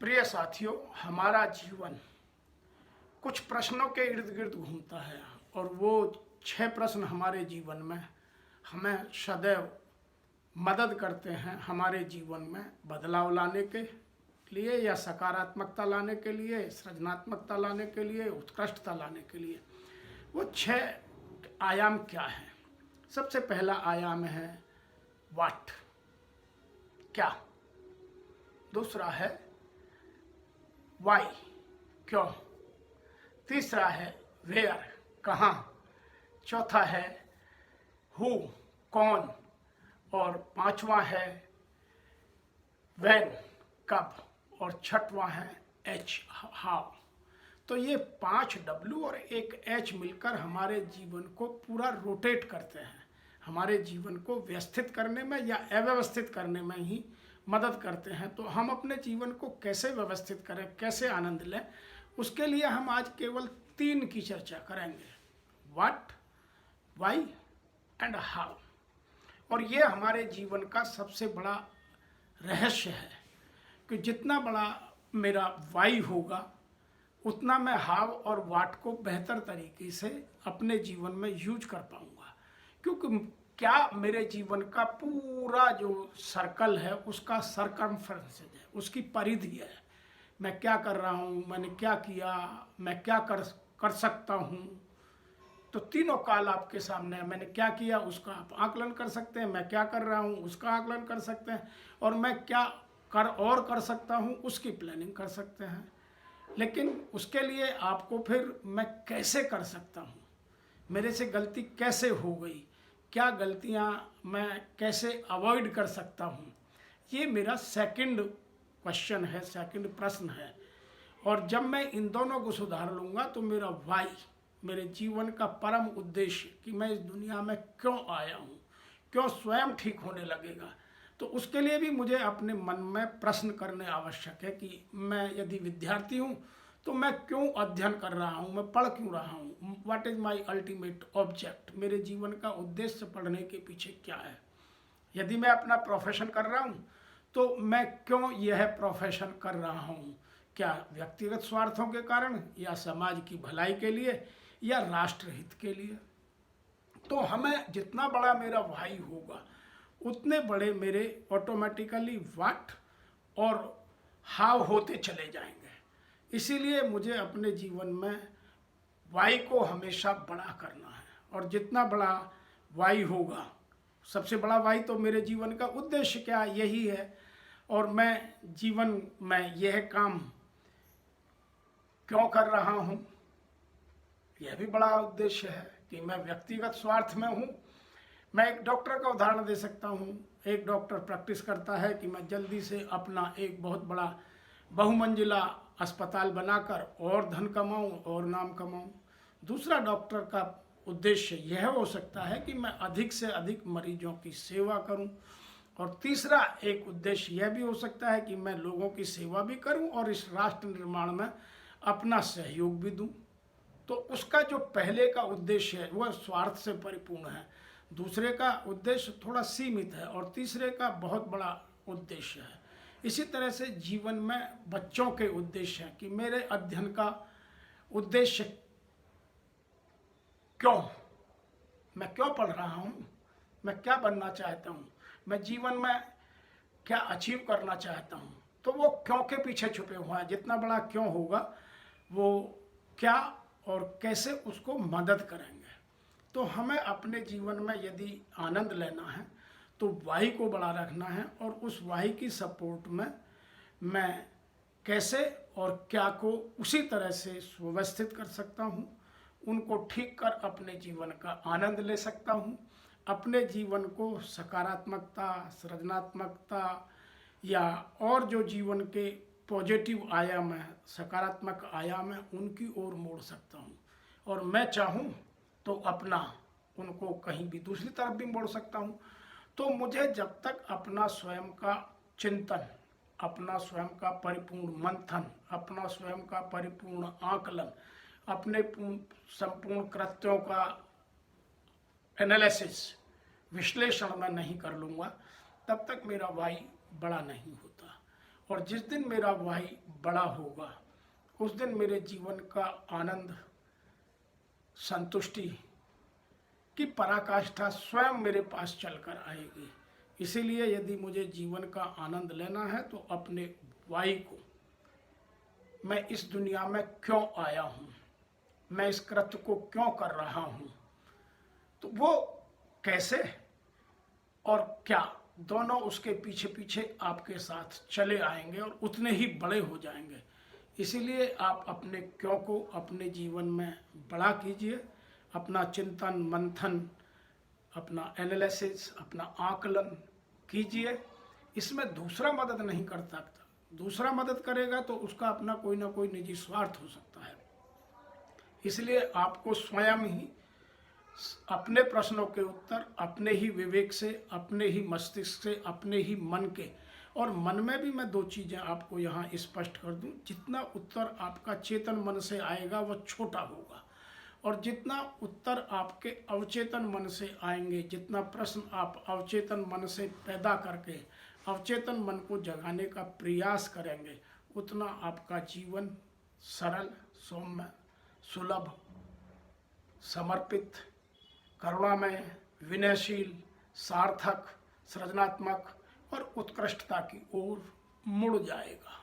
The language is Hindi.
प्रिय साथियों, हमारा जीवन कुछ प्रश्नों के इर्द गिर्द घूमता है और वो 6 प्रश्न हमारे जीवन में हमें सदैव मदद करते हैं हमारे जीवन में बदलाव लाने के लिए या सकारात्मकता लाने के लिए, सृजनात्मकता लाने के लिए, उत्कृष्टता लाने के लिए। वो 6 आयाम क्या हैं? सबसे पहला आयाम है व्हाट, क्या। दूसरा है वाई, क्यों। तीसरा है वेयर, कहाँ। चौथा है हु, कौन। और पांचवा है व्हेन, कब। और छठवां है एच, हाउ। तो ये 5 W और एक H मिलकर हमारे जीवन को पूरा रोटेट करते हैं, हमारे जीवन को व्यवस्थित करने में या अव्यवस्थित करने में ही मदद करते हैं। तो हम अपने जीवन को कैसे व्यवस्थित करें, कैसे आनंद लें, उसके लिए हम आज केवल 3 की चर्चा करेंगे: व्हाट, वाई एंड हाउ। और ये हमारे जीवन का सबसे बड़ा रहस्य है कि जितना बड़ा मेरा वाई होगा उतना मैं हाव और वाट को बेहतर तरीके से अपने जीवन में यूज कर पाऊंगा। क्योंकि क्या मेरे जीवन का पूरा जो सर्कल है उसका सरकमफ्रेंस है, उसकी परिधि है। मैं क्या कर रहा हूँ, मैंने क्या किया, मैं क्या कर सकता हूँ। तो तीनों काल आपके सामने है। मैंने क्या किया उसका आप आकलन कर सकते हैं, मैं क्या कर रहा हूँ उसका आकलन कर सकते हैं, और मैं क्या कर सकता हूँ उसकी प्लानिंग कर सकते हैं। लेकिन उसके लिए आपको फिर मैं कैसे कर सकता हूँ, मेरे से गलती कैसे हो गई, क्या गलतियाँ मैं कैसे अवॉइड कर सकता हूँ, ये मेरा सेकंड क्वेश्चन है, सेकंड प्रश्न है। और जब मैं इन दोनों को सुधार लूँगा तो मेरा वाई, मेरे जीवन का परम उद्देश्य कि मैं इस दुनिया में क्यों आया हूँ, क्यों स्वयं ठीक होने लगेगा। तो उसके लिए भी मुझे अपने मन में प्रश्न करने आवश्यक है कि मैं यदि विद्यार्थी हूँ तो मैं क्यों अध्ययन कर रहा हूँ, मैं पढ़ क्यों रहा हूँ। What is my ultimate object, मेरे जीवन का उद्देश्य पढ़ने के पीछे क्या है। यदि मैं अपना प्रोफेशन कर रहा हूँ तो मैं क्यों यह प्रोफेशन कर रहा हूँ, क्या व्यक्तिगत स्वार्थों के कारण या समाज की भलाई के लिए या राष्ट्रहित के लिए। तो हमें जितना बड़ा मेरा भाई होगा उतने बड़े मेरे ऑटोमेटिकली व्हाट और हाउ होते चले जाएंगे। इसीलिए मुझे अपने जीवन में वाई को हमेशा बड़ा करना है, और जितना बड़ा वाई होगा, सबसे बड़ा वाई तो मेरे जीवन का उद्देश्य क्या यही है, और मैं जीवन में यह काम क्यों कर रहा हूँ, यह भी बड़ा उद्देश्य है कि मैं व्यक्तिगत स्वार्थ में हूँ। मैं एक डॉक्टर का उदाहरण दे सकता हूँ। एक डॉक्टर प्रैक्टिस करता है कि मैं जल्दी से अपना एक बहुत बड़ा बहुमंजिला अस्पताल बनाकर और धन कमाऊँ और नाम कमाऊँ। दूसरा डॉक्टर का उद्देश्य यह हो सकता है कि मैं अधिक से अधिक मरीजों की सेवा करूं। और तीसरा एक उद्देश्य यह भी हो सकता है कि मैं लोगों की सेवा भी करूं और इस राष्ट्र निर्माण में अपना सहयोग भी दूं। तो उसका जो पहले का उद्देश्य है वह स्वार्थ से परिपूर्ण है, दूसरे का उद्देश्य थोड़ा सीमित है, और तीसरे का बहुत बड़ा उद्देश्य है। इसी तरह से जीवन में बच्चों के उद्देश्य हैं कि मेरे अध्ययन का उद्देश्य क्यों, मैं क्यों पढ़ रहा हूँ, मैं क्या बनना चाहता हूँ, मैं जीवन में क्या अचीव करना चाहता हूँ। तो वो क्यों के पीछे छुपे हुए हैं। जितना बड़ा क्यों होगा वो क्या और कैसे उसको मदद करेंगे। तो हमें अपने जीवन में यदि आनंद लेना है तो वाई को बड़ा रखना है, और उस वाई की सपोर्ट में मैं कैसे और क्या को उसी तरह से सुव्यवस्थित कर सकता हूँ, उनको ठीक कर अपने जीवन का आनंद ले सकता हूँ, अपने जीवन को सकारात्मकता, सृजनात्मकता या और जो जीवन के पॉजिटिव आयाम है, सकारात्मक आयाम है, उनकी ओर मोड़ सकता हूँ। और मैं चाहूँ तो अपना उनको कहीं भी दूसरी तरफ भी मोड़ सकता हूँ। तो मुझे जब तक अपना स्वयं का चिंतन, अपना स्वयं का परिपूर्ण मंथन, अपना स्वयं का परिपूर्ण आकलन, अपने संपूर्ण कृत्यों का एनालिसिस, विश्लेषण मैं नहीं कर लूँगा, तब तक मेरा वाई बड़ा नहीं होता। और जिस दिन मेरा भाई बड़ा होगा उस दिन मेरे जीवन का आनंद, संतुष्टि की पराकाष्ठा स्वयं मेरे पास चलकर आएगी। इसीलिए यदि मुझे जीवन का आनंद लेना है तो अपने वाई को, मैं इस दुनिया में क्यों आया हूँ, मैं इस कृत्य को क्यों कर रहा हूँ, तो वो कैसे और क्या, दोनों उसके पीछे पीछे आपके साथ चले आएंगे और उतने ही बड़े हो जाएंगे। इसीलिए आप अपने क्यों को अपने जीवन में बड़ा कीजिए, अपना चिंतन मंथन, अपना एनालिसिस, अपना आकलन कीजिए। इसमें दूसरा मदद नहीं कर सकता। दूसरा मदद करेगा तो उसका अपना कोई ना कोई निजी स्वार्थ हो सकता है। इसलिए आपको स्वयं ही अपने प्रश्नों के उत्तर अपने ही विवेक से, अपने ही मस्तिष्क से, अपने ही मन के, और मन में भी मैं दो चीज़ें आपको यहाँ स्पष्ट कर दूं, जितना उत्तर आपका चेतन मन से आएगा वह छोटा होगा, और जितना उत्तर आपके अवचेतन मन से आएंगे, जितना प्रश्न आप अवचेतन मन से पैदा करके अवचेतन मन को जगाने का प्रयास करेंगे, उतना आपका जीवन सरल, सौम्य, सुलभ, समर्पित, करुणामय, विनयशील, सार्थक, सृजनात्मक और उत्कृष्टता की ओर मुड़ जाएगा।